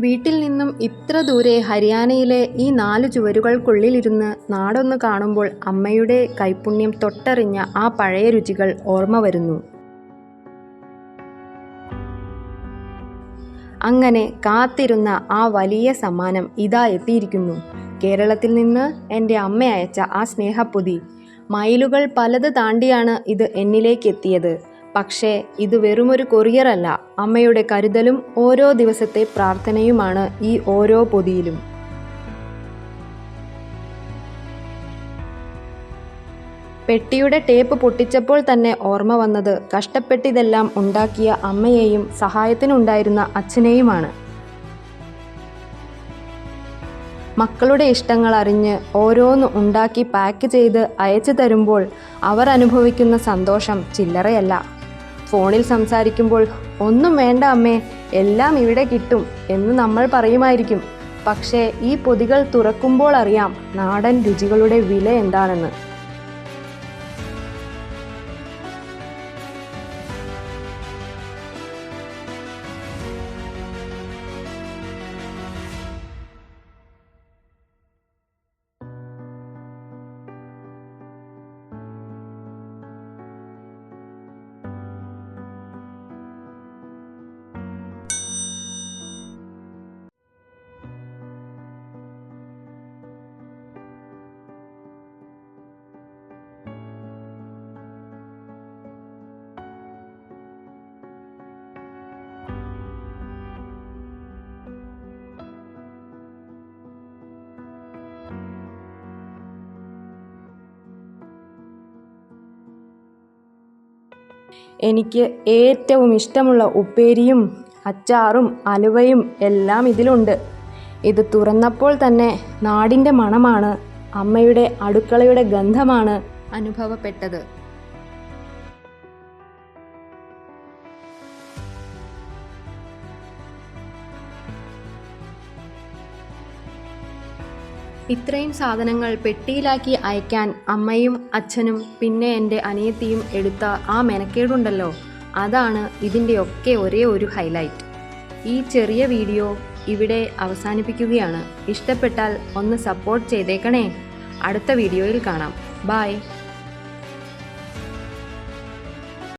വീട്ടിൽ നിന്നും ഇത്ര ദൂരെ ഹരിയാനയിലെ ഈ 4 ചുവരുകൾക്കുള്ളിലിരുന്ന് നാടൊന്ന് കാണുമ്പോൾ അമ്മയുടെ കൈപുണ്യം തൊട്ടറിഞ്ഞ ആ പഴയ രുചികൾ ഓർമ്മ വരുന്നു. അങ്ങനെ കാത്തിരുന്ന ആ വലിയ സമ്മാനം ഇതാ എത്തിയിരിക്കുന്നു. കേരളത്തിൽ നിന്ന് എൻ്റെ അമ്മ അയച്ച ആ സ്നേഹപ്പൊതി. മൈലുകൾ പലത് താണ്ടിയാണ് ഇത് എന്നിലേക്ക് എത്തിയത്. പക്ഷേ ഇത് വെറുമൊരു കൊറിയറല്ല, അമ്മയുടെ കരുതലും ഓരോ ദിവസത്തെ പ്രാർത്ഥനയുമാണ് ഈ ഓരോ പൊതിയിലും. പെട്ടിയുടെ ടേപ്പ് പൊട്ടിച്ചപ്പോൾ തന്നെ ഓർമ്മ വന്നത് കഷ്ടപ്പെട്ടിതെല്ലാം ഉണ്ടാക്കിയ അമ്മയെയും സഹായത്തിനുണ്ടായിരുന്ന അച്ഛനെയുമാണ്. മക്കളുടെ ഇഷ്ടങ്ങൾ അറിഞ്ഞ് ഓരോന്ന് ഉണ്ടാക്കി പാക്ക് ചെയ്ത് അയച്ചു തരുമ്പോൾ അവർ അനുഭവിക്കുന്ന സന്തോഷം ചില്ലറയല്ല. ഫോണിൽ സംസാരിക്കുമ്പോൾ "ഒന്നും വേണ്ട അമ്മേ, എല്ലാം ഇവിടെ കിട്ടും" എന്ന് നമ്മൾ പറയുമായിരിക്കും. പക്ഷേ ഈ പൊതികൾ തുറക്കുമ്പോൾ അറിയാം നാടൻ രുചികളുടെ വില എന്താണെന്ന്. എനിക്ക് ഏറ്റവും ഇഷ്ടമുള്ള ഉപ്പേരിയും അച്ചാറും അലുവയും എല്ലാം ഇതിലുണ്ട്. ഇത് തുറന്നപ്പോൾ തന്നെ നാടിൻ്റെ മണമാണ്, അമ്മയുടെ അടുക്കളയുടെ ഗന്ധമാണ് അനുഭവപ്പെട്ടത്. ഇത്രയും സാധനങ്ങൾ പെട്ടിയിലാക്കി അയക്കാൻ അമ്മയും അച്ഛനും പിന്നെ എൻ്റെ അനിയത്തിയും എടുത്ത ആ മെനക്കേടുണ്ടല്ലോ, അതാണ് ഇതിൻ്റെയൊക്കെ ഒരേ ഒരു ഹൈലൈറ്റ്. ഈ ചെറിയ വീഡിയോ ഇവിടെ അവസാനിപ്പിക്കുകയാണ്. ഇഷ്ടപ്പെട്ടാൽ ഒന്ന് സപ്പോർട്ട് ചെയ്തേക്കണേ. അടുത്ത വീഡിയോയിൽ കാണാം. ബൈ.